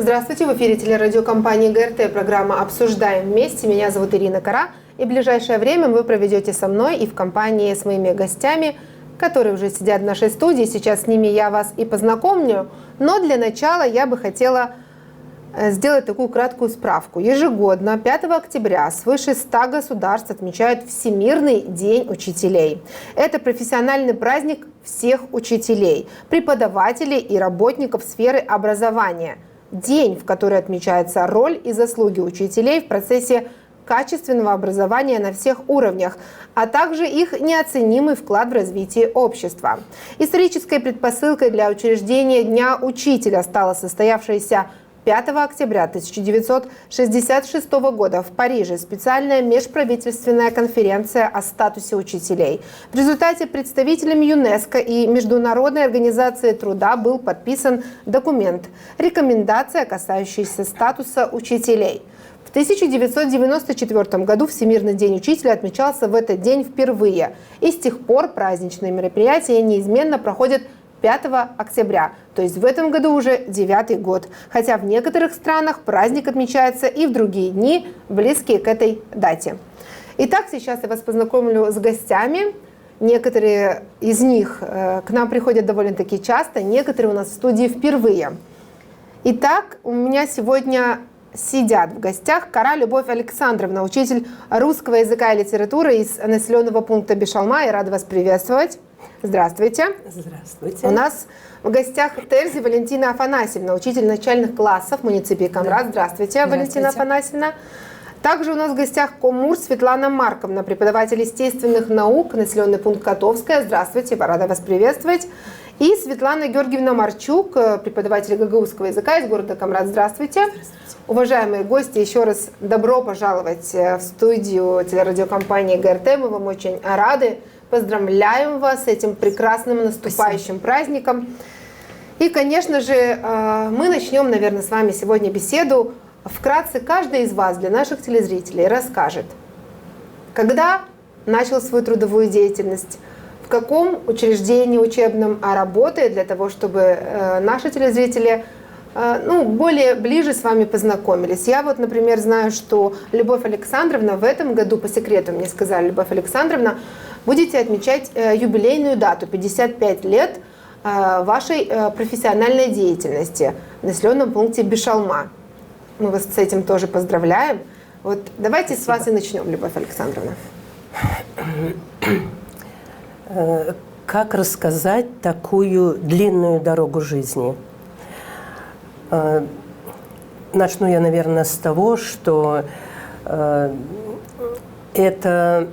Здравствуйте, в эфире телерадиокомпании ГРТ, программа «Обсуждаем вместе». Меня зовут Ирина Кара, и в ближайшее время вы проведете со мной и в компании с моими гостями, которые уже сидят в нашей студии. Сейчас с ними я вас и познакомлю, но для начала я бы хотела сделать такую краткую справку. Ежегодно 5 октября свыше 100 государств отмечают Всемирный день учителей. Это профессиональный праздник всех учителей, преподавателей и работников сферы образования. День, в который отмечается роль и заслуги учителей в процессе качественного образования на всех уровнях, а также их неоценимый вклад в развитие общества. Исторической предпосылкой для учреждения Дня учителя стала состоявшаяся 5 октября 1966 года в Париже специальная межправительственная конференция о статусе учителей. В результате представителями ЮНЕСКО и Международной организации труда был подписан документ «Рекомендация, касающаяся статуса учителей». В 1994 году Всемирный день учителя отмечался в этот день впервые, и с тех пор праздничные мероприятия неизменно проходят 5 октября, то есть в этом году уже 9-й год. Хотя в некоторых странах праздник отмечается и в другие дни, близкие к этой дате. Итак, сейчас я вас познакомлю с гостями. Некоторые из них к нам приходят довольно-таки часто, некоторые у нас в студии впервые. Итак, у меня сегодня сидят в гостях Кара Любовь Александровна, учитель русского языка и литературы из населенного пункта Бишалма. Я рада вас приветствовать. Здравствуйте. Здравствуйте. У нас в гостях Терзи Валентина Афанасьевна, учитель начальных классов муниципии Камрад. Здравствуйте, Валентина Афанасьевна. Также у нас в гостях Комур Светлана Марковна, преподаватель естественных наук, населенный пункт Котовская. Здравствуйте, рада вас приветствовать. И Светлана Георгиевна Марчук, преподаватель гагаузского языка из города Камрад. Здравствуйте. Здравствуйте. Уважаемые гости, еще раз добро пожаловать в студию телерадиокомпании ГРТ. Мы вам очень рады. Поздравляем вас с этим прекрасным наступающим праздником. И, конечно же, мы начнем, наверное, с вами сегодня беседу. Вкратце каждый из вас для наших телезрителей расскажет, когда начал свою трудовую деятельность, в каком учреждении учебном работает, для того, чтобы наши телезрители более ближе с вами познакомились. Я вот, например, знаю, что Любовь Александровна в этом году, по секрету мне сказали, Любовь Александровна, будете отмечать юбилейную дату, 55 лет вашей профессиональной деятельности в населенном пункте Бишалма. Мы вас с этим тоже поздравляем. Вот давайте Спасибо. С вас и начнем, Любовь Александровна. Как рассказать такую длинную дорогу жизни? Начну я, наверное, с того, что это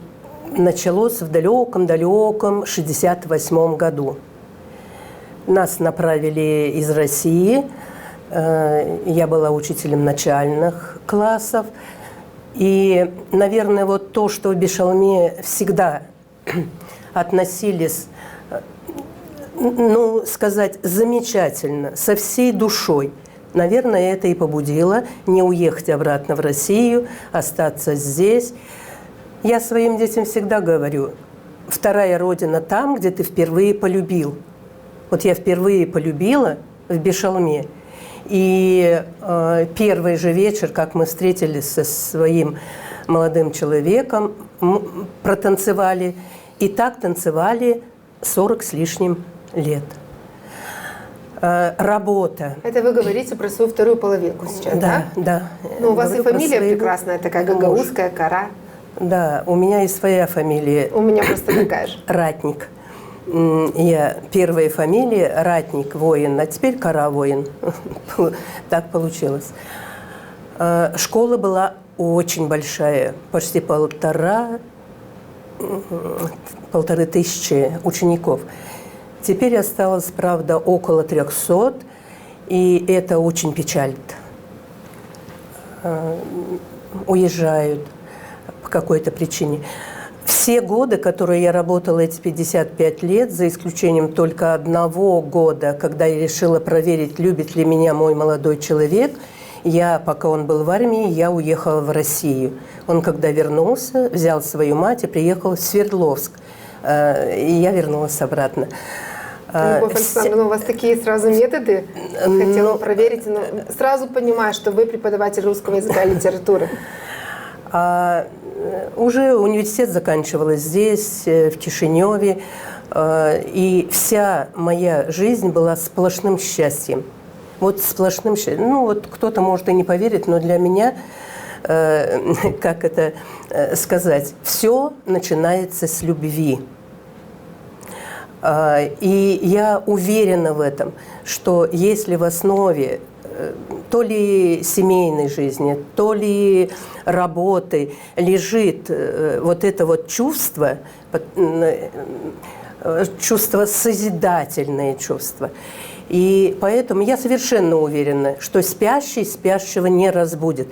началось в далеком-далеком 1968 году. Нас направили из России. Я была учителем начальных классов. И, наверное, вот то, что в Бишалме всегда относились, сказать, замечательно, со всей душой, наверное, это и побудило не уехать обратно в Россию, остаться здесь. Я своим детям всегда говорю, вторая родина там, где ты впервые полюбил. Вот я впервые полюбила в Бишалме. И первый же вечер, как мы встретились со своим молодым человеком, протанцевали. И так танцевали 40 с лишним лет. Работа. Это вы говорите про свою вторую половинку сейчас, да? Да. Ну, у вас и фамилия прекрасная, такая гагаузская, Кара. Да, у меня и своя фамилия. У меня просто такая же. Ратник. Я первая фамилия Ратник, воин, а теперь Кара, воин. Так получилось. Школа была очень большая, почти 1500 учеников. Теперь осталось, правда, около 300, и это очень печалит. Уезжают по какой-то причине. Все годы, которые я работала, эти 55 лет, за исключением только одного года, когда я решила проверить, любит ли меня мой молодой человек, пока он был в армии, я уехала в Россию. Он, когда вернулся, взял свою мать и приехал в Свердловск. И я вернулась обратно. Любовь Александровна, у вас такие сразу методы, хотела проверить, но сразу понимаю, что вы преподаватель русского языка и литературы. Уже университет заканчивала здесь, в Кишиневе, и вся моя жизнь была сплошным счастьем. Вот сплошным счастьем. Ну, вот кто-то может и не поверить, но для меня, как это сказать, все начинается с любви. И я уверена в этом, что если в основе то ли семейной жизни, то ли работы лежит вот это вот чувство созидательное чувство. И поэтому я совершенно уверена, что спящий спящего не разбудит.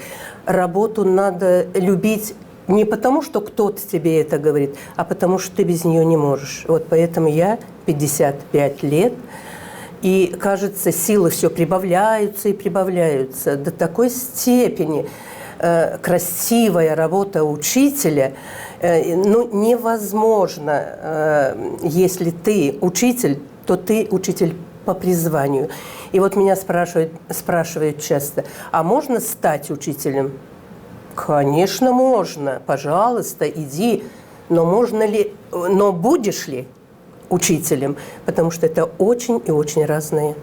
Работу надо любить не потому, что кто-то тебе это говорит, а потому, что ты без нее не можешь. Вот поэтому я 55 лет, и, кажется, силы все прибавляются и прибавляются до такой степени. Красивая работа учителя, ну, невозможно, если ты учитель, то ты учитель по призванию. И вот меня спрашивают часто, а можно стать учителем? Конечно, можно. Пожалуйста, иди. Но будешь ли учителем? Потому что это очень и очень разные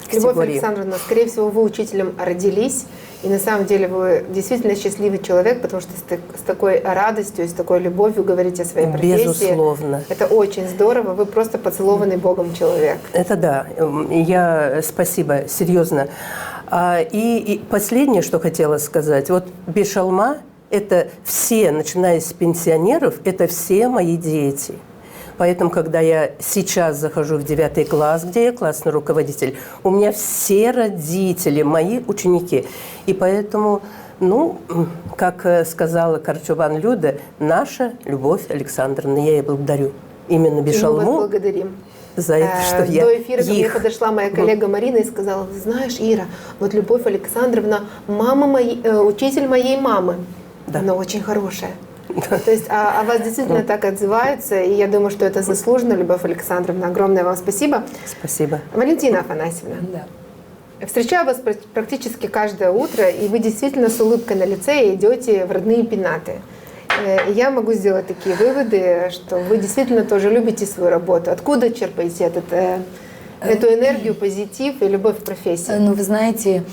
категории. Любовь Александровна, скорее всего, вы учителем родились. И на самом деле вы действительно счастливый человек, потому что с такой радостью, с такой любовью говорите о своей профессии. Безусловно. Это очень здорово. Вы просто поцелованный Богом человек. Это да. Спасибо, серьезно. И последнее, что хотела сказать. Вот Бешалма – это все, начиная с пенсионеров, это все мои дети. Поэтому, когда я сейчас захожу в 9 класс, где я классный руководитель, у меня все родители, мои ученики. И поэтому, ну, как сказала Карчубан Люда, наша Любовь Александровна, я ей благодарю. Именно Бешалму. Мы вас благодарим. За это, что я до эфира ко мне подошла моя коллега Марина и сказала: знаешь, Ира, вот Любовь Александровна, учитель моей мамы. Да. Она очень хорошая. То есть о вас действительно так отзываются, и я думаю, что это заслуженно, Любовь Александровна. Огромное вам спасибо. Спасибо. Валентина Афанасьевна, да. Встречаю вас практически каждое утро, и вы действительно с улыбкой на лице идете в родные пенаты. И я могу сделать такие выводы, что вы действительно тоже любите свою работу. Откуда черпаете эту энергию, позитив и любовь к профессии? Ну, вы знаете,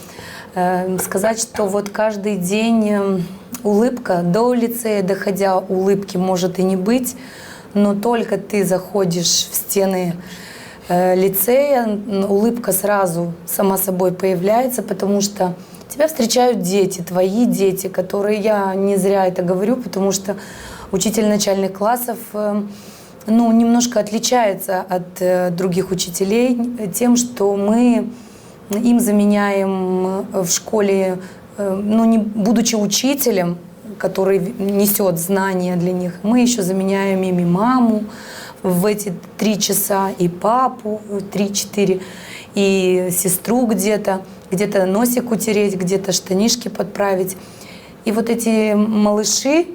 сказать, что вот каждый день улыбка, до лицея доходя, улыбки может и не быть, но только ты заходишь в стены лицея, улыбка сразу сама собой появляется, потому что тебя встречают дети, твои дети, которые, я не зря это говорю, потому что учитель начальных классов, ну, немножко отличается от других учителей тем, что мы им заменяем в школе, ну, не будучи учителем, который несет знания для них, мы еще заменяем ими маму в эти 3 часа, и папу 3-4, и сестру где-то носик утереть, где-то штанишки подправить. И вот эти малыши,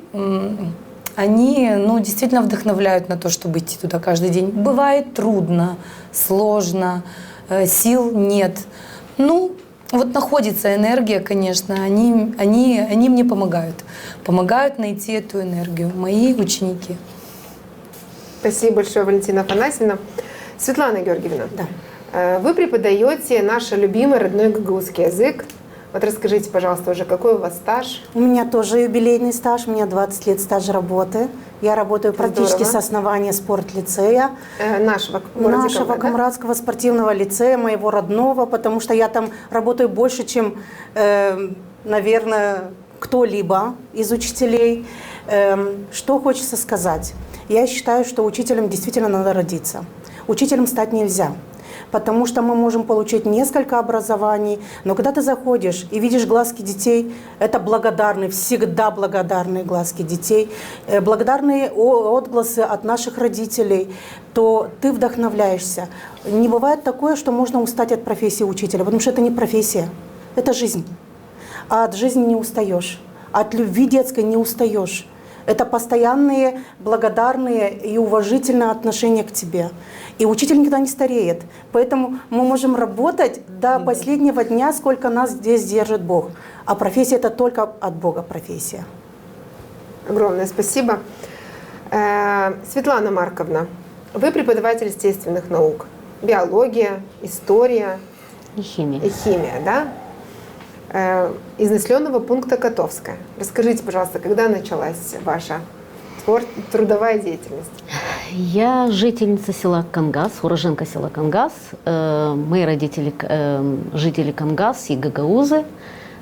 они, ну, действительно вдохновляют на то, чтобы идти туда каждый день. Бывает трудно, сложно, сил нет. Ну, вот находится энергия, конечно, они мне помогают найти эту энергию, мои ученики. Спасибо большое, Валентина Афанасьевна. Светлана Георгиевна, да. Вы преподаете наш любимый родной гагаузский язык. Вот расскажите, пожалуйста, уже какой у вас стаж? У меня тоже юбилейный стаж, у меня 20 лет стажа работы. Я работаю практически с основания спортлицея. Нашего Камрадского спортивного лицея, моего родного, потому что я там работаю больше, чем, наверное, кто-либо из учителей. Что хочется сказать? Я считаю, что учителем действительно надо родиться. Учителем стать нельзя. Потому что мы можем получить несколько образований, но когда ты заходишь и видишь глазки детей, это благодарные, всегда благодарные глазки детей, благодарные отгласы от наших родителей, то ты вдохновляешься. Не бывает такое, что можно устать от профессии учителя, потому что это не профессия, это жизнь. А от жизни не устаешь, от любви детской не устаешь. Это постоянные, благодарные и уважительные отношения к тебе. И учитель никогда не стареет. Поэтому мы можем работать до последнего дня, сколько нас здесь держит Бог. А профессия – это только от Бога профессия. Огромное спасибо. Светлана Марковна, вы преподаватель естественных наук. Биология, история И химия. и химия, да? Из населенного пункта Котовская. Расскажите, пожалуйста, когда началась ваша трудовая деятельность? Я жительница села Кангас, уроженка села Кангас. Мои родители жители Кангас и Гагаузы.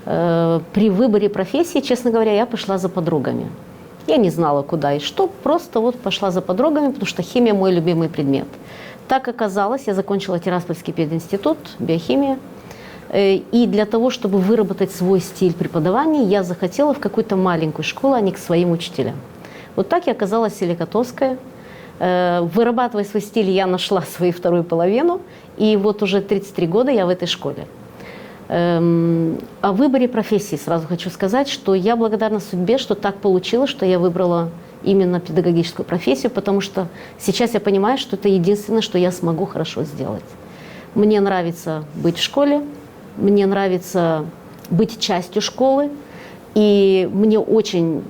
При выборе профессии, честно говоря, я пошла за подругами. Я не знала, куда и что, просто вот пошла за подругами, потому что химия – мой любимый предмет. Так оказалось, я закончила Тираспольский пединститут, биохимия. И для того, чтобы выработать свой стиль преподавания, я захотела в какую-то маленькую школу, а не к своим учителям. Вот так я оказалась в селе Котовское. Вырабатывая свой стиль, я нашла свою вторую половину. И вот уже 33 года я в этой школе. О выборе профессии сразу хочу сказать, что я благодарна судьбе, что так получилось, что я выбрала именно педагогическую профессию, потому что сейчас я понимаю, что это единственное, что я смогу хорошо сделать. Мне нравится быть в школе, мне нравится быть частью школы, и мне очень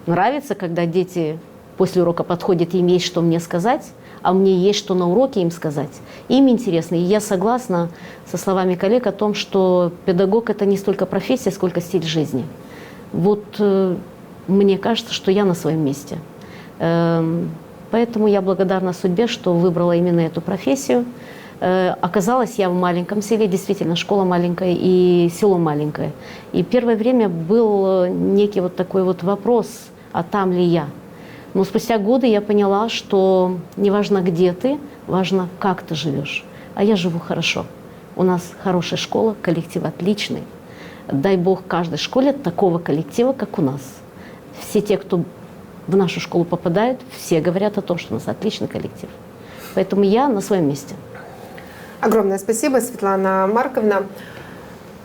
нравится, когда дети после урока подходят, и им есть что мне сказать, а мне есть что на уроке им сказать. Им интересно. И я согласна со словами коллег о том, что педагог – это не столько профессия, сколько стиль жизни. Вот мне кажется, что я на своем месте. Поэтому я благодарна судьбе, что выбрала именно эту профессию. Оказалась я в маленьком селе, действительно, школа маленькая и село маленькое. И первое время был некий вот такой вот вопрос, а там ли я? Но спустя годы я поняла, что не важно, где ты, важно, как ты живешь. А я живу хорошо. У нас хорошая школа, коллектив отличный. Дай Бог каждой школе такого коллектива, как у нас. Все те, кто в нашу школу попадают, все говорят о том, что у нас отличный коллектив. Поэтому я на своем месте. Огромное спасибо, Светлана Марковна.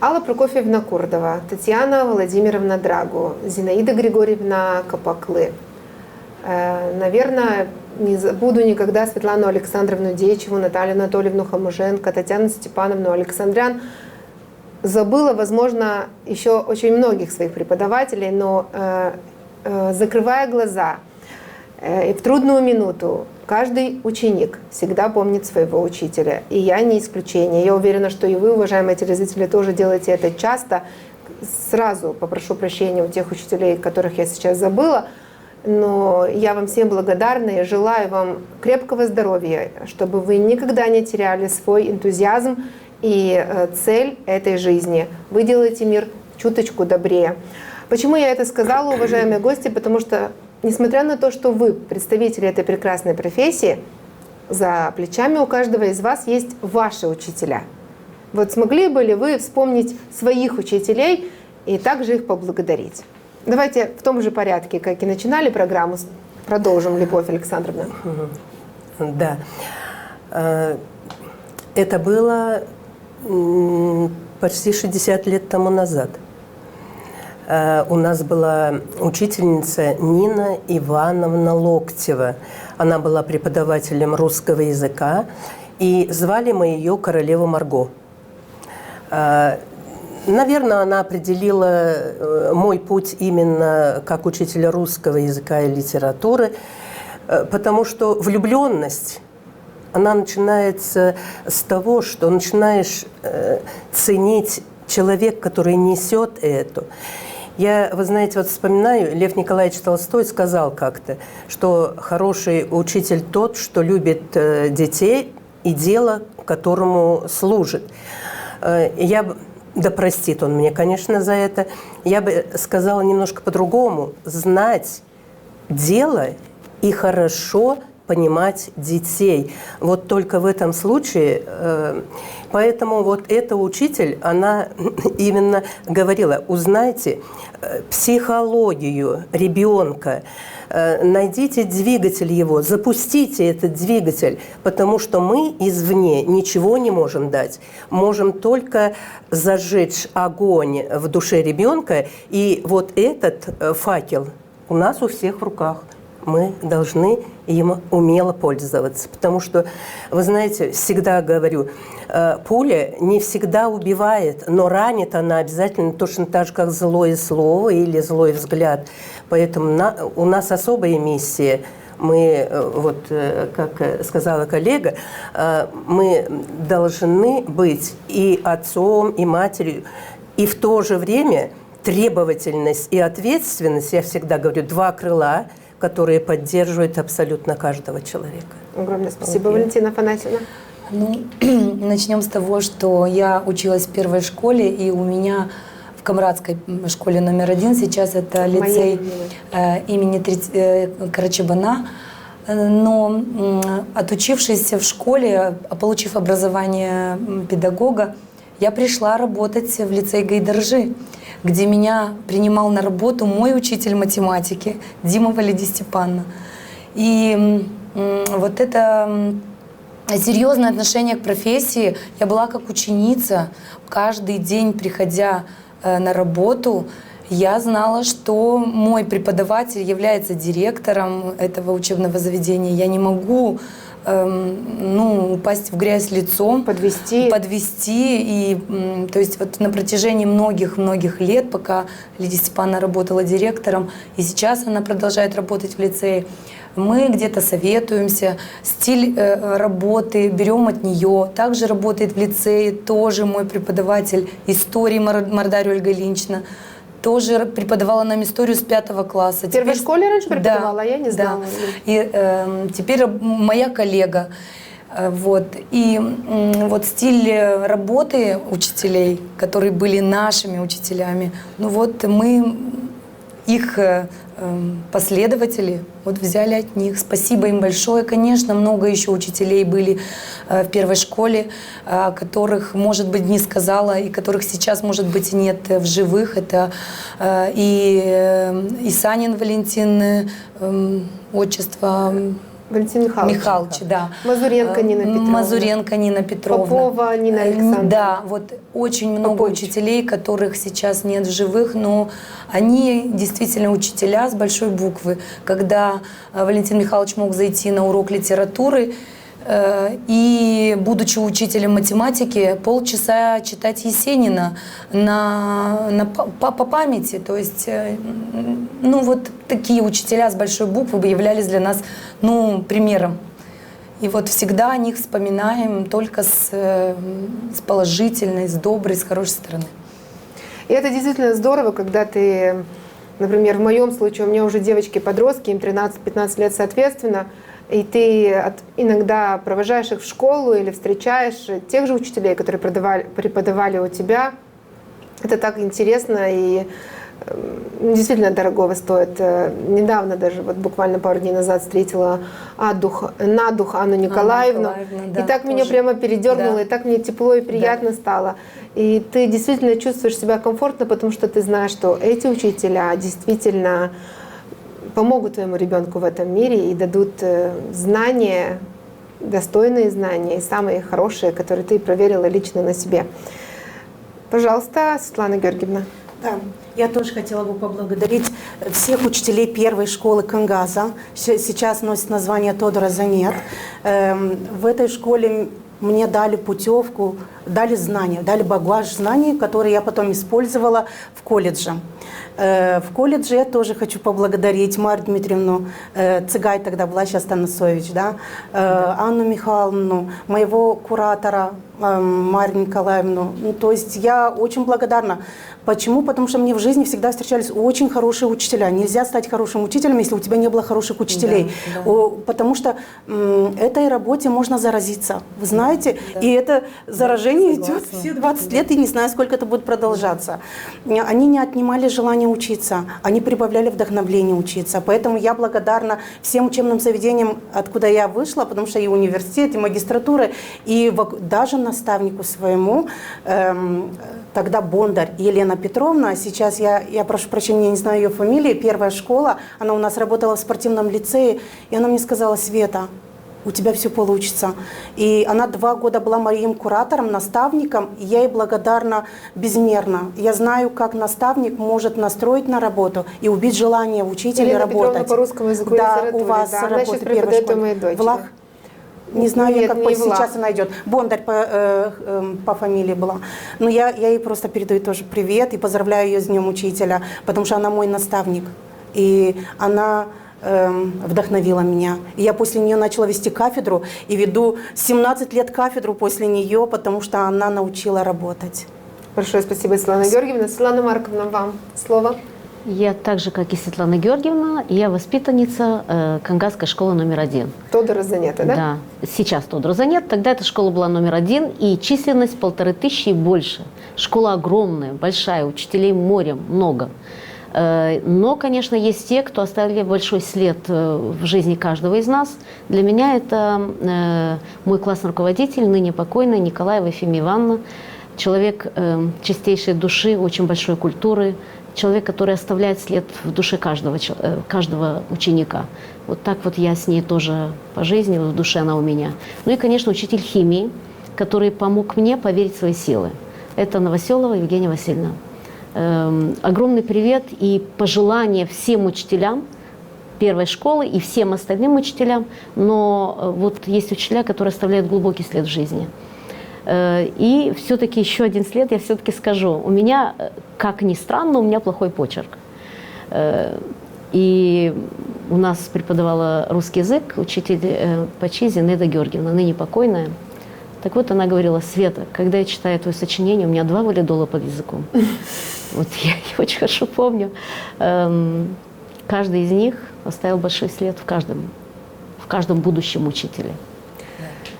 Алла Прокофьевна Курдова, Татьяна Владимировна Драгу, Зинаида Григорьевна Капаклы. Наверное, не забуду никогда Светлану Александровну Дечеву, Наталью Анатольевну Хомуженко, Татьяну Степановну Александрян. Забыла, возможно, еще очень многих своих преподавателей, но закрывая глаза и в трудную минуту, каждый ученик всегда помнит своего учителя. И я не исключение. Я уверена, что и вы, уважаемые телезрители, тоже делаете это часто. Сразу попрошу прощения у тех учителей, которых я сейчас забыла. Но я вам всем благодарна и желаю вам крепкого здоровья, чтобы вы никогда не теряли свой энтузиазм и цель этой жизни. Вы делаете мир чуточку добрее. Почему я это сказала, уважаемые гости? Потому что, несмотря на то, что вы представители этой прекрасной профессии, за плечами у каждого из вас есть ваши учителя. Вот смогли бы ли вы вспомнить своих учителей и также их поблагодарить? Давайте в том же порядке, как и начинали программу, продолжим, Любовь Александровна. Да. Это было почти 60 лет тому назад. У нас была учительница Нина Ивановна Локтева. Она была преподавателем русского языка, и звали мы ее Королева Марго. Наверное, она определила мой путь именно как учителя русского языка и литературы, потому что влюбленность, она начинается с того, что начинаешь ценить человека, который несет это. Я, вы знаете, вот вспоминаю, Лев Николаевич Толстой сказал как-то, что хороший учитель тот, что любит детей и дело, которому служит. Да простит он мне, конечно, за это. Я бы сказала немножко по-другому. Знать дело и хорошо понимать детей. Вот только в этом случае. Поэтому вот эта учитель, она именно говорила, узнайте психологию ребенка, найдите двигатель его, запустите этот двигатель, потому что мы извне ничего не можем дать. Можем только зажечь огонь в душе ребенка, и вот этот факел у нас у всех в руках. Мы должны им умело пользоваться. Потому что, вы знаете, всегда говорю, пуля не всегда убивает, но ранит она обязательно точно так же, как злое слово или злой взгляд. Поэтому у нас особая миссия. Мы, вот как сказала коллега, мы должны быть и отцом, и матерью, и в то же время требовательность и ответственность, я всегда говорю, два крыла, которые поддерживают абсолютно каждого человека. Огромное спасибо, Валентина Афанасьевна. Ну, начнем с того, что я училась в первой школе, и у меня в Камрадской школе номер 1, сейчас это лицей имени Карачабана. Но отучившись в школе, получив образование педагога, я пришла работать в лицей Гайдаржи, где меня принимал на работу мой учитель математики Дима Валиди Степановна. И вот это серьезное отношение к профессии. Я была как ученица. Каждый день, приходя на работу, я знала, что мой преподаватель является директором этого учебного заведения. Я не могу упасть в грязь лицом, подвести. И, то есть вот на протяжении многих лет, пока Лидия Степановна работала директором, и сейчас она продолжает работать в лицее, мы где-то советуемся, стиль работы берем от нее. Также работает в лицее тоже мой преподаватель истории Мордарю Ольга Ильинична. Тоже преподавала нам историю с 5 класса. В первой школе раньше преподавала, я не знала. Да. И теперь моя коллега. Вот. И вот стиль работы учителей, которые были нашими учителями, мы их последователи взяли от них. Спасибо им большое. Конечно, много еще учителей были в первой школе, о которых, может быть, не сказала, и которых сейчас, может быть, и нет в живых. Это и Санин Валентин, отчество... Валентин Михайлович, да. Мазуренко Нина Петровна. Мазуренко Нина Петровна. Попова Нина Александровна. Да, вот очень много учителей, которых сейчас нет в живых, но они действительно учителя с большой буквы. Когда Валентин Михайлович мог зайти на урок литературы и, будучи учителем математики, полчаса читать Есенина по памяти. То есть, вот такие учителя с большой буквы являлись для нас, примером. И вот всегда о них вспоминаем только с положительной, с доброй, с хорошей стороны. И это действительно здорово, когда ты, например, в моем случае, у меня уже девочки-подростки, им 13-15 лет соответственно, и ты иногда провожаешь их в школу или встречаешь тех же учителей, которые преподавали у тебя. Это так интересно и действительно дорогого стоит. Недавно, даже буквально пару дней назад, встретила на дух Анну Николаевну. Да, и так меня прямо передернуло, и так мне тепло и приятно стало. И ты действительно чувствуешь себя комфортно, потому что ты знаешь, что эти учителя действительно помогут твоему ребенку в этом мире и дадут знания, достойные знания, и самые хорошие, которые ты проверила лично на себе. Пожалуйста, Светлана Георгиевна. Да, я тоже хотела бы поблагодарить всех учителей первой школы Кангаза. Сейчас носит название Тодора Занет. В этой школе мне дали путевку, дали знания, дали багаж знаний, которые я потом использовала в колледже. В колледже я тоже хочу поблагодарить Марию Дмитриевну Цыгай, тогда была, сейчас Танасович, да, Анну Михайловну, моего куратора Марию Николаевну. То есть я очень благодарна. Почему? Потому что мне в жизни всегда встречались очень хорошие учителя. Нельзя стать хорошим учителем, если у тебя не было хороших учителей. Да. Потому что этой работе можно заразиться. Вы знаете, да. И это заражение идет все 20 лет, и не знаю, сколько это будет продолжаться. Они не отнимали желание учиться, они прибавляли вдохновление учиться. Поэтому я благодарна всем учебным заведениям, откуда я вышла, потому что и университет, и магистратура, и даже наставнику своему, тогда Бондарь Елена Петровна, сейчас я прошу прощения, я не знаю ее фамилии, первая школа, она у нас работала в спортивном лицее, и она мне сказала: Света, у тебя все получится. И она 2 года была моим куратором, наставником, и я ей благодарна безмерно. Я знаю, как наставник может настроить на работу и убить желание в учителе Елена работать. Петровна по русскому языку и да, литературе, у вас да. Она работа сейчас первой преподает у школе. моей дочери. Влах? Не знаю, Нет, как не Влах. сейчас она идет. Бондарь по фамилии была. Но я ей просто передаю тоже привет и поздравляю ее с Днем Учителя, потому что она мой наставник. И она вдохновила меня. И я после нее начала вести кафедру и веду 17 лет кафедру после нее, потому что она научила работать. Большое спасибо, Светлана Георгиевна. Светлана Марковна, вам слово. Я так же, как и Светлана Георгиевна, я воспитанница Кангасской школы номер 1. Тодора Занета, да? Да, сейчас Тодороза нет, тогда эта школа была номер 1, и численность 1500 и больше. Школа огромная, большая, учителей морем много. Но, конечно, есть те, кто оставили большой след в жизни каждого из нас. Для меня это мой классный руководитель, ныне покойный Николаева Ефимия Ивановна, человек чистейшей души, очень большой культуры, человек, который оставляет след в душе каждого ученика. Вот так вот я с ней тоже по жизни, в душе она у меня. Ну и, конечно, учитель химии, который помог мне поверить в свои силы. Это Новоселова Евгения Васильевна. Огромный привет и пожелания всем учителям первой школы и всем остальным учителям. Но вот есть учителя, которые оставляют глубокий след в жизни. И все-таки еще один след я все-таки скажу. У меня, как ни странно, у меня плохой почерк. И у нас преподавала русский язык учитель по ЧИЗе Неда Георгиевна, ныне покойная. Так вот, она говорила: Света, когда я читаю твое сочинение, у меня 2 валидола под языком. Вот я очень хорошо помню. Каждый из них оставил большой след в каждом будущем учителе.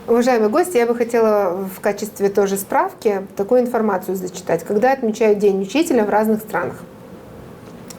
Уважаемые гости, я бы хотела в качестве тоже справки такую информацию зачитать. Когда отмечают День учителя в разных странах?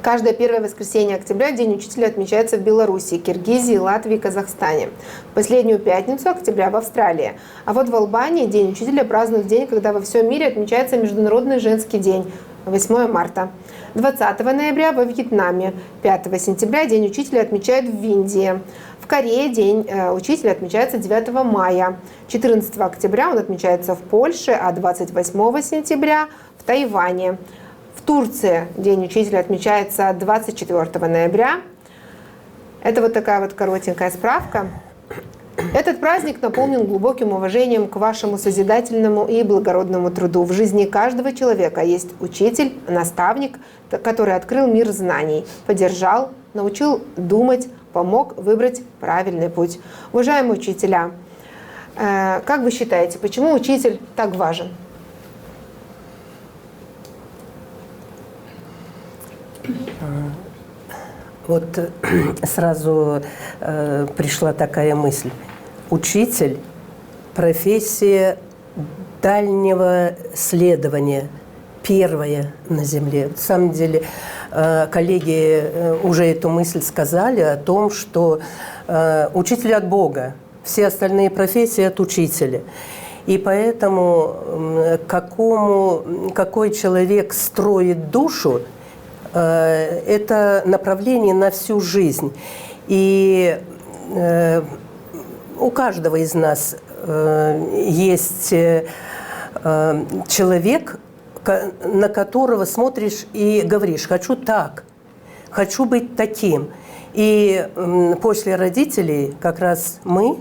Каждое первое воскресенье октября День учителя отмечается в Беларуси, Киргизии, Латвии, Казахстане. В последнюю пятницу октября в Австралии. А вот в Албании День учителя празднуют в день, когда во всем мире отмечается Международный женский день, 8 марта. 20 ноября во Вьетнаме, 5 сентября День учителя отмечают в Индии. В Корее День учителя отмечается 9 мая. 14 октября он отмечается в Польше, а 28 сентября в Тайване. В Турции День учителя отмечается 24 ноября. Это вот такая вот коротенькая справка. Этот праздник наполнен глубоким уважением к вашему созидательному и благородному труду. В жизни каждого человека есть учитель, наставник, который открыл мир знаний, поддержал, научил думать, помог выбрать правильный путь. Уважаемые учителя, как вы считаете, почему учитель так важен? Вот сразу пришла такая мысль. Учитель – профессия дальнего следования, первая на Земле. На самом деле, коллеги уже эту мысль сказали о том, что учитель от Бога, все остальные профессии от учителя. И поэтому какой человек строит душу, это направление на всю жизнь. И у каждого из нас есть человек, на которого смотришь и говоришь: хочу так, хочу быть таким. И после родителей как раз мы,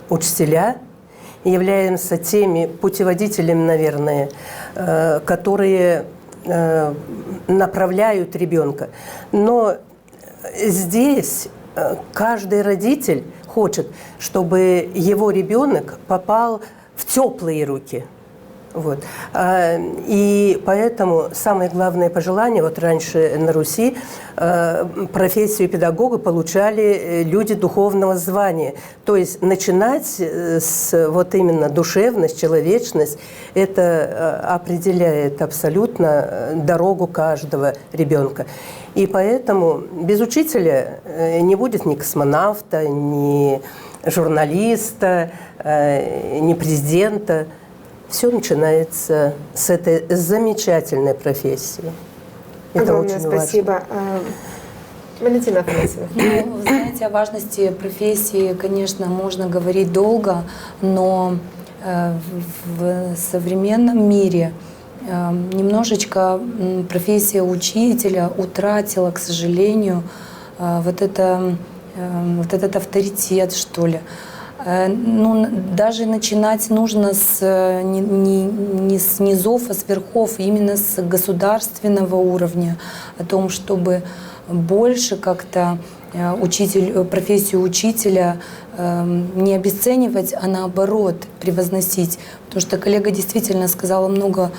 учителя, являемся теми путеводителями, наверное, которые направляют ребенка. Но здесь каждый родитель хочет, чтобы его ребенок попал в теплые руки. Вот. И поэтому самое главное пожелание, вот раньше на Руси профессию педагога получали люди духовного звания. То есть начинать с вот именно душевность, человечность, это определяет абсолютно дорогу каждого ребенка. И поэтому без учителя не будет ни космонавта, ни журналиста, ни президента. Все начинается с этой замечательной профессии. Это Огромное очень спасибо. Валентина Афанасьевна. Ну, знаете, знаете, о важности профессии, конечно, можно говорить долго, но в современном мире немножечко профессия учителя утратила, к сожалению, вот этот авторитет, что ли. Ну, даже начинать нужно не с низов, а с верхов, именно с государственного уровня, о том, чтобы больше как-то профессию учителя не обесценивать, а наоборот превозносить. Потому что коллега действительно сказала много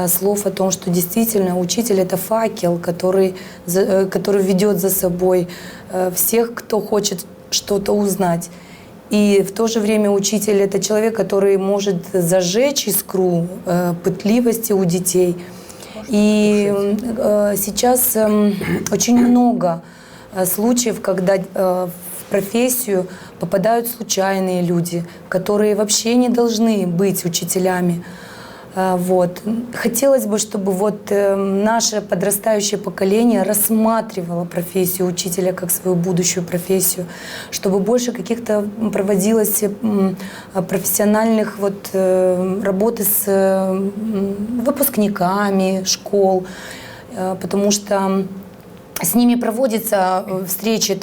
слов о том, что действительно учитель — это факел, который ведет за собой всех, кто хочет что-то узнать. И в то же время учитель — это человек, который может зажечь искру пытливости у детей. И сейчас очень много случаев, когда в профессию попадают случайные люди, которые вообще не должны быть учителями. Вот. Хотелось бы, чтобы вот наше подрастающее поколение рассматривало профессию учителя как свою будущую профессию, чтобы больше каких-то проводилось профессиональных работы с выпускниками школ, потому что с ними проводятся встречи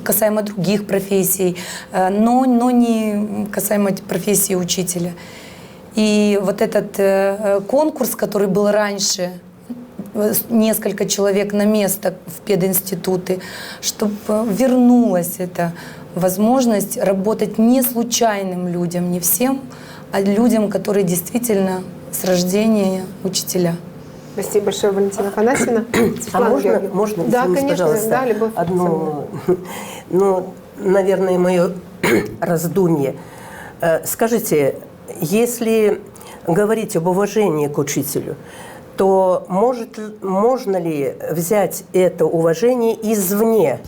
касаемо других профессий, но не касаемо профессии учителя. И вот этот конкурс, который был раньше, несколько человек на место в пединституты, чтобы вернулась эта возможность работать не случайным людям, не всем, а людям, которые действительно с рождения учителя. Спасибо большое, Валентина Афанасьевна. А можно, да, извините, конечно, пожалуйста, да, Любовь одно, наверное, мое раздумье. Скажите, если говорить об уважении к учителю, то можно ли взять это уважение извне,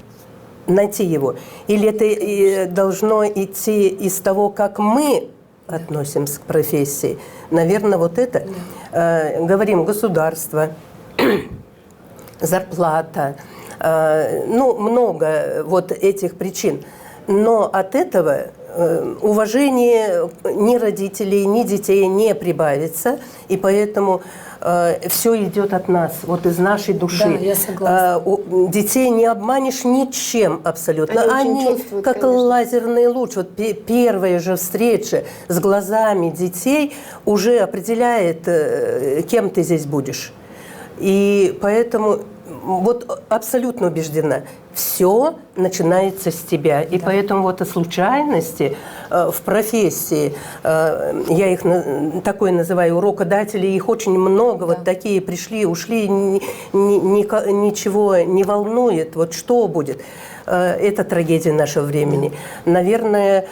найти его? Или это должно идти из того, как мы относимся к профессии? Наверное, вот это, говорим, государство, зарплата, много вот этих причин. Но от этого уважение ни родителей, ни детей не прибавится, и поэтому все идет от нас, вот из нашей души. Да, я согласна. Детей не обманешь ничем абсолютно. Они как конечно. лазерный луч. Вот первая же встреча с глазами детей уже определяет, кем ты здесь будешь. И поэтому вот абсолютно убеждена, все начинается с тебя. И поэтому вот о случайности в профессии, я их такое называю, урокодателей, их очень много, вот такие пришли, ушли, ничего не волнует, вот что будет. Это трагедия нашего времени. Наверное,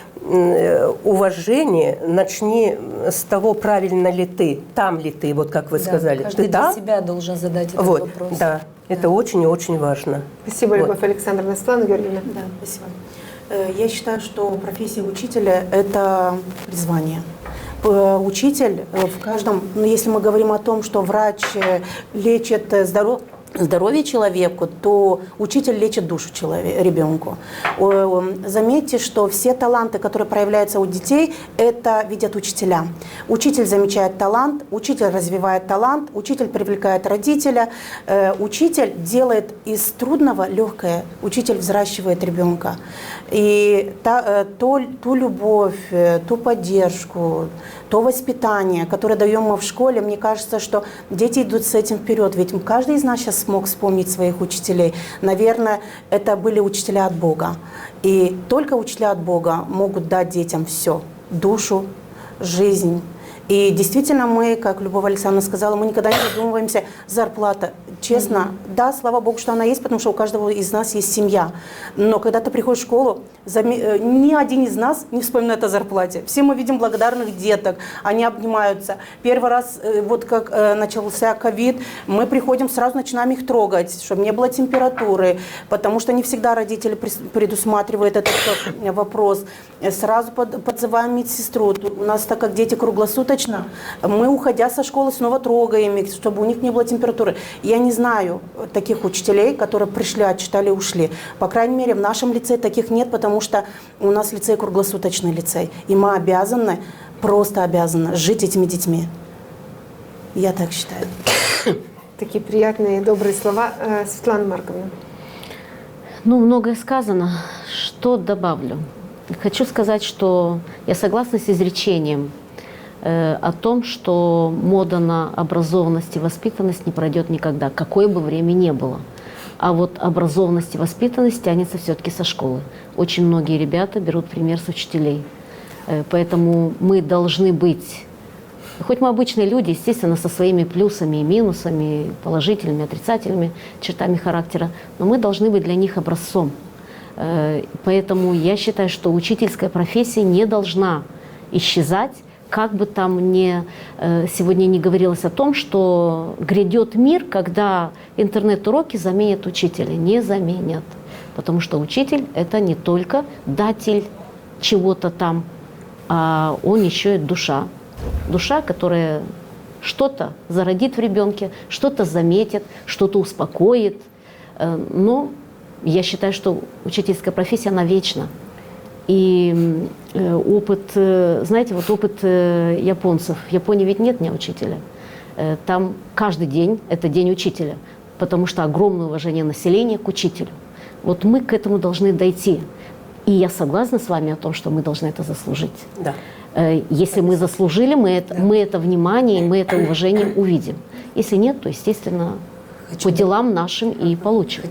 уважение начни с того, правильно ли ты, там ли ты, вот как вы сказали. Каждый ты для там? себя должен задать этот Вот, вопрос. да, это очень и очень важно. Спасибо, Любовь Александровна. Светлана Георгиевна. Да, спасибо. Я считаю, что профессия учителя – это призвание. Учитель в каждом, если мы говорим о том, что врач лечит здоровье человеку, то учитель лечит душу ребенку. Заметьте, что все таланты, которые проявляются у детей, это видят учителя. Учитель замечает талант, учитель развивает талант, учитель привлекает родителя, учитель делает из трудного легкое, учитель взращивает ребенка. И ту любовь, ту поддержку, то воспитание, которое даем мы в школе, мне кажется, что дети идут с этим вперед. Ведь каждый из нас сейчас смог вспомнить своих учителей. Наверное, это были учителя от Бога. И только учителя от Бога могут дать детям все. Душу, жизнь. И действительно мы, как Любовь Александровна сказала, мы никогда не задумываемся, зарплата. Честно, да, слава Богу, что она есть, потому что у каждого из нас есть семья. Но когда ты приходишь в школу, ни один из нас не вспоминает о зарплате. Все мы видим благодарных деток, они обнимаются. Первый раз, вот как начался ковид, мы приходим, сразу начинаем их трогать, чтобы не было температуры, потому что не всегда родители предусматривают этот вопрос. Сразу подзываем медсестру. У нас, так как дети круглосуточно, мы, уходя со школы, снова трогаем их, чтобы у них не было температуры. Я не знаю таких учителей, которые пришли, отчитали, ушли. По крайней мере, в нашем лицее таких нет, потому что у нас лицей круглосуточный лицей. И мы обязаны, просто обязаны жить этими детьми. Я так считаю. Такие приятные, добрые слова. Светлана Марковна. Ну, многое сказано. Что добавлю? Хочу сказать, что я согласна с изречением о том, что мода на образованность и воспитанность не пройдет никогда, какое бы время ни было. А вот образованность и воспитанность тянется все-таки со школы. Очень многие ребята берут пример с учителей. Поэтому мы должны быть, хоть мы обычные люди, естественно, со своими плюсами и минусами, положительными, отрицательными чертами характера, но мы должны быть для них образцом. Поэтому я считаю, что учительская профессия не должна исчезать, как бы там сегодня не говорилось о том, что грядет мир, когда интернет-уроки заменят учителя. Не заменят. Потому что учитель – это не только датель чего-то там, а он еще и душа. Душа, которая что-то зародит в ребенке, что-то заметит, что-то успокоит. Но я считаю, что учительская профессия, она вечна. И опыт, знаете, вот опыт японцев. В Японии ведь нет дня учителя. Там каждый день – это день учителя, потому что огромное уважение населения к учителю. Вот мы к этому должны дойти. И я согласна с вами о том, что мы должны это заслужить. Да. Если мы заслужили, мы это внимание, мы это уважение увидим. Если нет, то, естественно, по делам нашим и получим.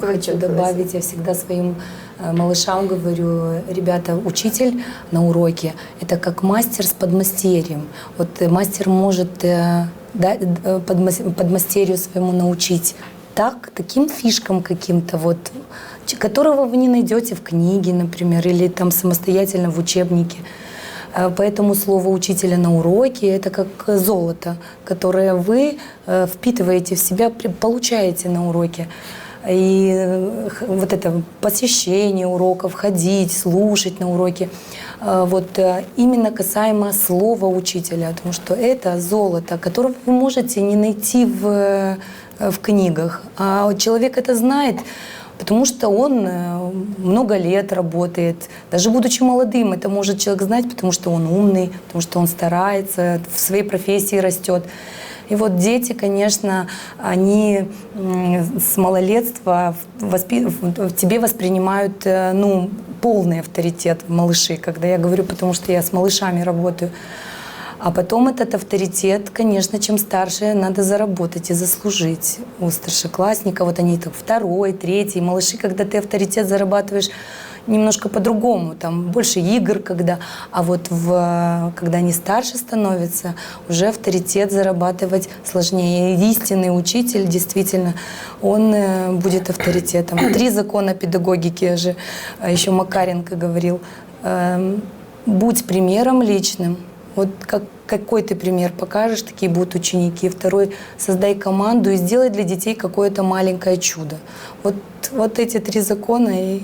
Хочу добавить, я всегда своим малышам говорю, ребята, учитель на уроке – это как мастер с подмастерьем. Вот мастер может подмастерью своему научить таким фишкам каким-то, вот, которого вы не найдете в книге, например, или там самостоятельно в учебнике. Поэтому слово учителя на уроке – это как золото, которое вы впитываете в себя, получаете на уроке. И вот это посещение уроков, ходить, слушать на уроки, вот именно касаемо слова учителя, потому что это золото, которого вы можете не найти в книгах. А человек это знает, потому что он много лет работает. Даже будучи молодым, это может человек знать, потому что он умный, потому что он старается, в своей профессии растет. И вот дети, конечно, они с малолетства в тебе воспринимают полный авторитет малыши, когда я говорю, потому что я с малышами работаю. А потом этот авторитет, конечно, чем старше, надо заработать и заслужить. У старшеклассника, вот они так второй, третий, малыши, когда ты авторитет зарабатываешь немножко по-другому, там больше игр, когда, а вот когда они старше становятся, уже авторитет зарабатывать сложнее. И истинный учитель, действительно, он будет авторитетом. 3 закона педагогики же еще Макаренко говорил. Будь примером личным. Вот какой ты пример покажешь, такие будут ученики. Второй, создай команду и сделай для детей какое-то маленькое чудо. Вот эти 3 закона и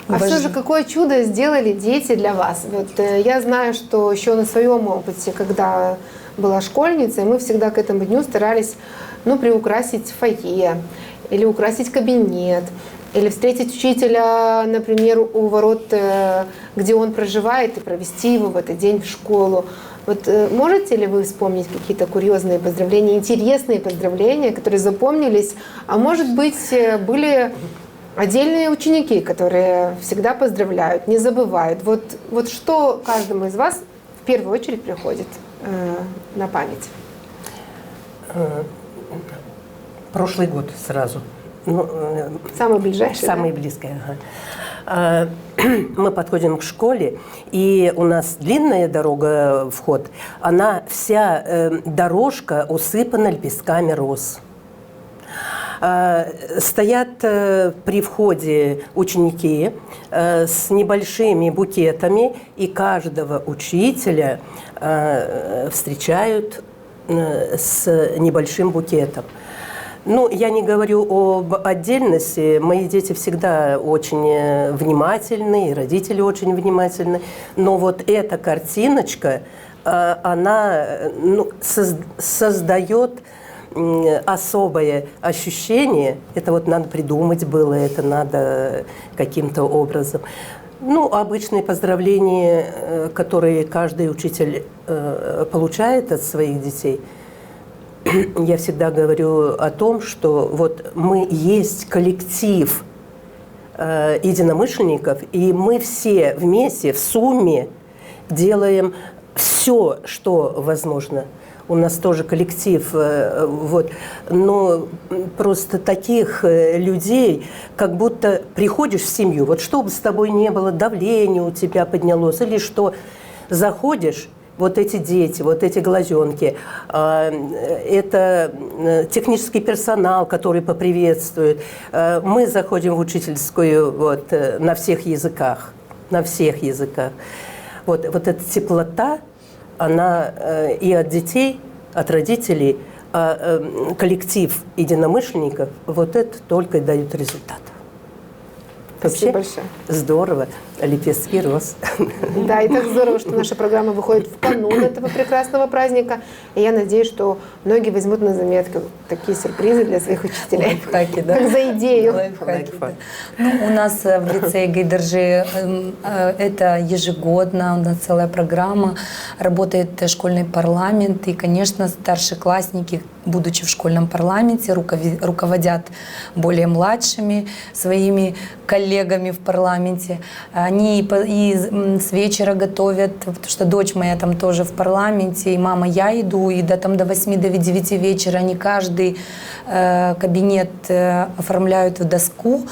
А все же, какое чудо сделали дети для вас? Вот я знаю, что еще на своем опыте, когда была школьницей, мы всегда к этому дню старались, приукрасить фойе или украсить кабинет, или встретить учителя, например, у ворот, где он проживает, и провести его в этот день в школу. Вот можете ли вы вспомнить какие-то курьезные поздравления, интересные поздравления, которые запомнились? А может быть, были отдельные ученики, которые всегда поздравляют, не забывают. Вот что каждому из вас в первую очередь приходит на память? Прошлый год сразу. Самый ближайший, Самый близкий, ага. Мы подходим к школе, и у нас длинная дорога, вход, она вся дорожка усыпана лепестками роз. Стоят при входе ученики с небольшими букетами, и каждого учителя встречают с небольшим букетом. Я не говорю об отдельности. Мои дети всегда очень внимательны, и родители очень внимательны. Но вот эта картиночка, она создает особое ощущение. Это вот надо придумать было, это надо каким-то образом. Ну, обычные поздравления, которые каждый учитель получает от своих детей. Я всегда говорю о том, что вот мы есть коллектив единомышленников, и мы все вместе, в сумме, делаем все, что возможно. У нас тоже коллектив, вот, но просто таких людей, как будто приходишь в семью, вот чтобы с тобой не было, давление у тебя поднялось, или что, заходишь, вот эти дети, вот эти глазенки, это технический персонал, который поприветствует. Мы заходим в учительскую вот, на всех языках, на всех языках. Вот эта теплота, она и от детей, от родителей, а коллектив единомышленников, вот это только и дает результат. Спасибо Вообще большое. здорово. Лепестки роз. Да, и так здорово, что наша программа выходит в канун этого прекрасного праздника. И я надеюсь, что многие возьмут на заметку такие сюрпризы для своих учителей. Лайфхаки, да? Как за идею. Лайфхаки, да. Ну, у нас в лицее Гайдаржи это ежегодно, у нас целая программа, работает школьный парламент, и, конечно, старшеклассники, будучи в школьном парламенте, руководят более младшими своими коллегами в парламенте. Они и с вечера готовят, потому что дочь моя там тоже в парламенте, и мама, я иду, и до 8-9 вечера они каждый кабинет оформляют в доску,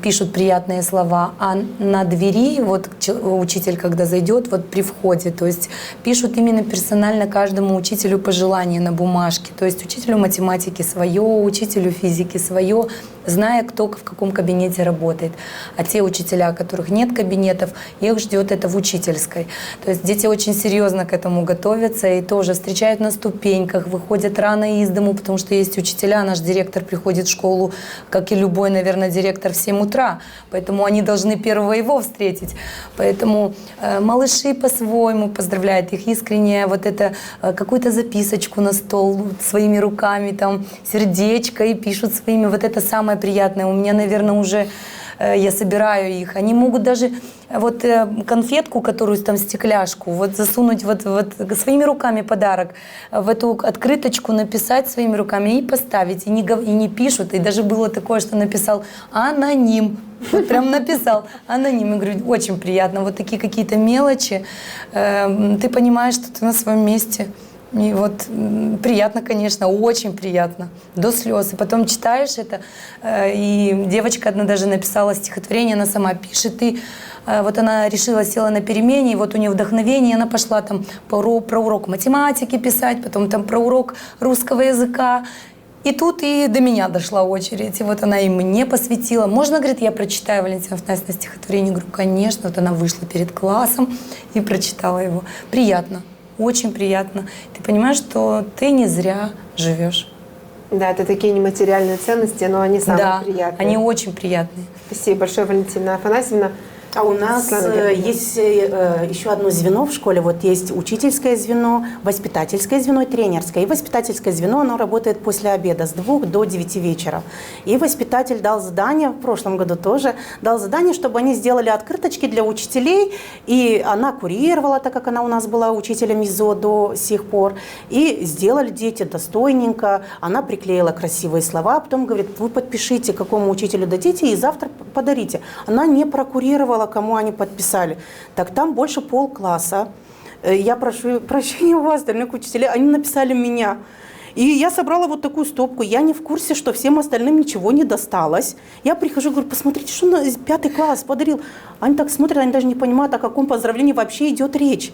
пишут приятные слова, а на двери, вот учитель, когда зайдет, вот при входе, то есть пишут именно персонально каждому учителю пожелания на бумажке, то есть учителю математики свое, учителю физики свое, зная, кто в каком кабинете работает. А те учителя, у которых нет кабинетов, их ждет это в учительской. То есть дети очень серьезно к этому готовятся и тоже встречают на ступеньках, выходят рано из дому, потому что есть учителя, наш директор приходит в школу, как и любой, наверное, директор в 7 утра, поэтому они должны первого его встретить. Поэтому малыши по-своему поздравляют их искренне, вот это какую-то записочку на стол своими руками, там сердечко, и пишут своими, вот это самое приятное. У меня, наверное, уже я собираю их. Они могут даже вот конфетку, которую там стекляшку, вот засунуть вот своими руками подарок, в эту открыточку написать своими руками и поставить. И не пишут. И даже было такое, что написал аноним. Вот прям написал аноним. Я говорю, очень приятно. Вот такие какие-то мелочи. Ты понимаешь, что ты на своем месте. И вот приятно, конечно, очень приятно, до слез. И потом читаешь это, и девочка одна даже написала стихотворение, она сама пишет, и вот она решила, села на перемене, и вот у нее вдохновение, она пошла там про урок математики писать, потом там про урок русского языка. И тут и до меня дошла очередь, и вот она и мне посвятила. Можно, говорит, я прочитаю Валентина Афанасьевна стихотворение? Я говорю, конечно. Вот она вышла перед классом и прочитала его. Приятно. Очень приятно. Ты понимаешь, что ты не зря живешь. Да, это такие нематериальные ценности, но они самые Да, приятные. они очень приятные. Спасибо большое, Валентина Афанасьевна. А у нас есть еще одно звено в школе. Вот есть учительское звено, воспитательское звено и тренерское. И воспитательское звено, оно работает после обеда с 2 до 9 вечера. И воспитатель дал задание, в прошлом году тоже, дал задание, чтобы они сделали открыточки для учителей. И она курировала, так как она у нас была учителем ИЗО до сих пор. И сделали дети достойненько. Она приклеила красивые слова, потом говорит, вы подпишите, какому учителю дадите, и завтра подарите. Она не прокурировала, кому они подписали. Так там больше полкласса. Я прошу прощения у остальных учителей, они написали меня. И я собрала вот такую стопку. Я не в курсе, что всем остальным ничего не досталось. Я прихожу, говорю, посмотрите, что на 5 класс подарил. Они так смотрят, они даже не понимают, о каком поздравлении вообще идет речь.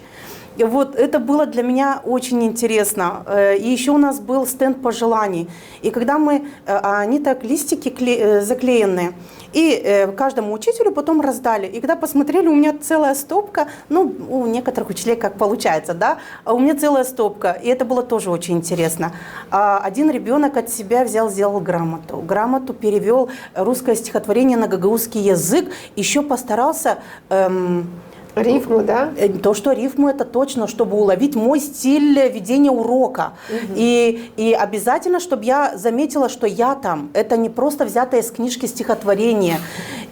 И вот это было для меня очень интересно. И еще у нас был стенд пожеланий. И когда они так листики заклеенные, и каждому учителю потом раздали. И когда посмотрели, у меня целая стопка, ну, у некоторых учителей как получается, да, а у меня целая стопка. И это было тоже очень интересно. Один ребенок от себя сделал грамоту. Грамоту перевел русское стихотворение на гагаузский язык, еще постарался Рифму, да? То, что рифму, это точно, чтобы уловить мой стиль ведения урока. И обязательно, чтобы я заметила, что я там. Это не просто взятое из книжки стихотворение.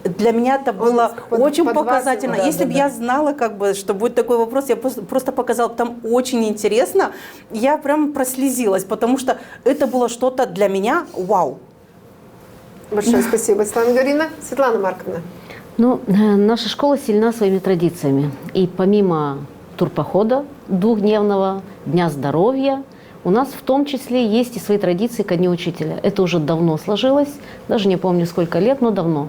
Для меня это было очень показательно. Да, Если бы я знала, как бы, что будет такой вопрос, я просто показала, там очень интересно. Я прям прослезилась, потому что это было что-то для меня вау. Большое спасибо, Светлана Гавриловна. Светлана Марковна. Ну, наша школа сильна своими традициями. И помимо турпохода двухдневного, Дня здоровья, у нас в том числе есть и свои традиции ко Дню учителя. Это уже давно сложилось, даже не помню сколько лет, но давно.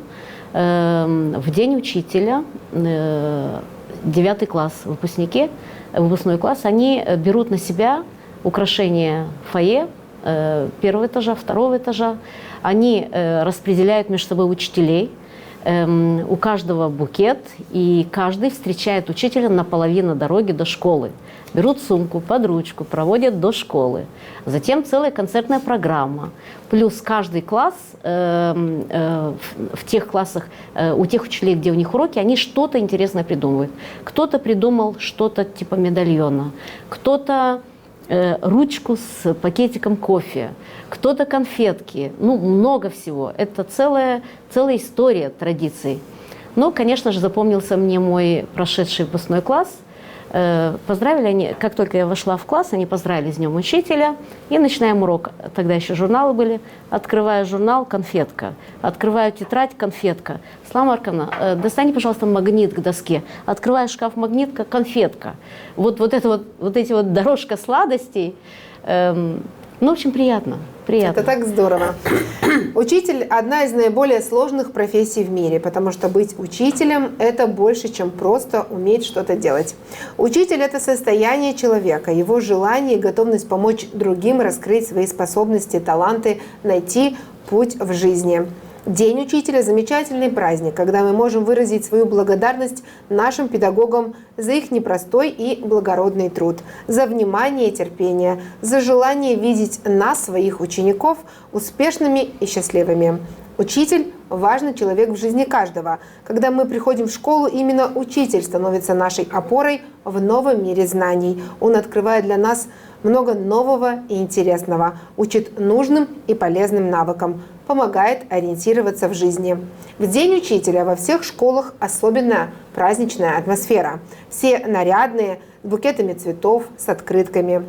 В День учителя 9 класс выпускной класс, они берут на себя украшение фойе первого этажа, второго этажа. Они распределяют между собой учителей. У каждого букет, и каждый встречает учителя на половине дороги до школы. Берут сумку под ручку, проводят до школы. Затем целая концертная программа. Плюс каждый класс, в тех классах, у тех учителей, где у них уроки, они что-то интересное придумывают. Кто-то придумал что-то типа медальона, кто-то ручку с пакетиком кофе, кто-то конфетки, ну, много всего. Это целая история традиций. Но, конечно же, запомнился мне мой прошедший выпускной класс. Поздравили они, как только я вошла в класс, они поздравили с Днем Учителя. И начинаем урок. Тогда еще журналы были. Открываю журнал, конфетка. Открываю тетрадь, конфетка. Светлана Марковна, достань, пожалуйста, магнит к доске. Открываю шкаф, магнитка, конфетка. Вот эти вот дорожка сладостей. Ну, в общем, приятно. Это так здорово. Учитель – одна из наиболее сложных профессий в мире, потому что быть учителем – это больше, чем просто уметь что-то делать. Учитель – это состояние человека, его желание и готовность помочь другим раскрыть свои способности, таланты, найти путь в жизни. День учителя – замечательный праздник, когда мы можем выразить свою благодарность нашим педагогам за их непростой и благородный труд, за внимание и терпение, за желание видеть нас, своих учеников, успешными и счастливыми. Учитель – важный человек в жизни каждого. Когда мы приходим в школу, именно учитель становится нашей опорой в новом мире знаний. Он открывает для нас много нового и интересного, учит нужным и полезным навыкам, помогает ориентироваться в жизни. В День учителя во всех школах особенная праздничная атмосфера. Все нарядные, с букетами цветов, с открытками.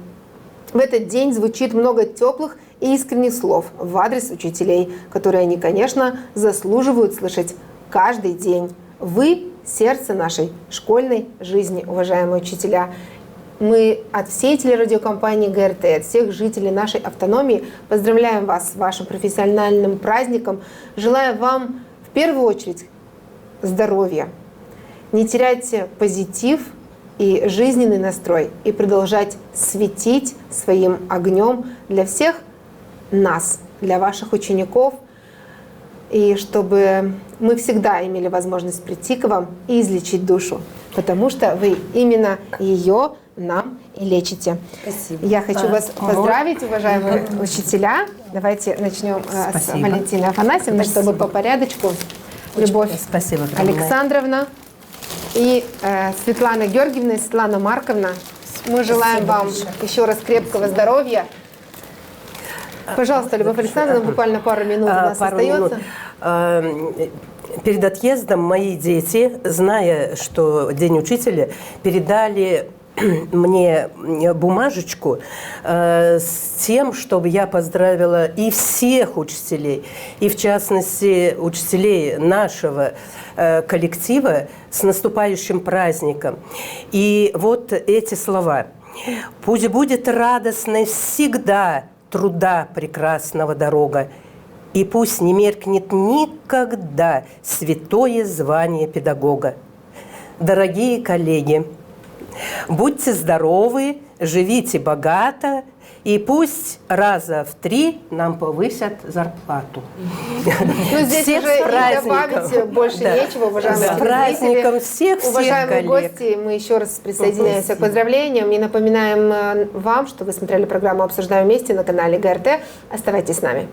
В этот день звучит много теплых и искренних слов в адрес учителей, которые они, конечно, заслуживают слышать каждый день. Вы – сердце нашей школьной жизни, уважаемые учителя. Мы от всей телерадиокомпании ГРТ, от всех жителей нашей автономии поздравляем вас с вашим профессиональным праздником. Желаю вам в первую очередь здоровья. Не теряйте позитив и жизненный настрой и продолжать светить своим огнем для всех нас, для ваших учеников. И чтобы мы всегда имели возможность прийти к вам и излечить душу, потому что вы именно ее нам и лечите. Спасибо. Я хочу вас поздравить, уважаемые учителя. Давайте начнем с Валентины Афанасьевны, чтобы по порядочку. Любовь Спасибо, Александровна и Светлана Георгиевна и Светлана Марковна. Мы желаем вам еще раз крепкого здоровья. Пожалуйста, Любовь Александровна, буквально пару минут у нас остается. Перед отъездом мои дети, зная, что День учителя, передали мне бумажечку с тем, чтобы я поздравила и всех учителей, и в частности учителей нашего коллектива с наступающим праздником. И вот эти слова. «Пусть будет радостной всегда труда прекрасного дорога, и пусть не меркнет никогда святое звание педагога». Дорогие коллеги, будьте здоровы, живите богато, и пусть раза в 3 нам повысят зарплату. Ну, здесь всех уже с праздником. и добавить больше нечего, уважаемые С праздником зрители. всех Уважаемые коллег. гости, мы еще раз присоединяемся к поздравлениям и напоминаем вам, что вы смотрели программу «Обсуждаем вместе» на канале ГРТ. Оставайтесь с нами.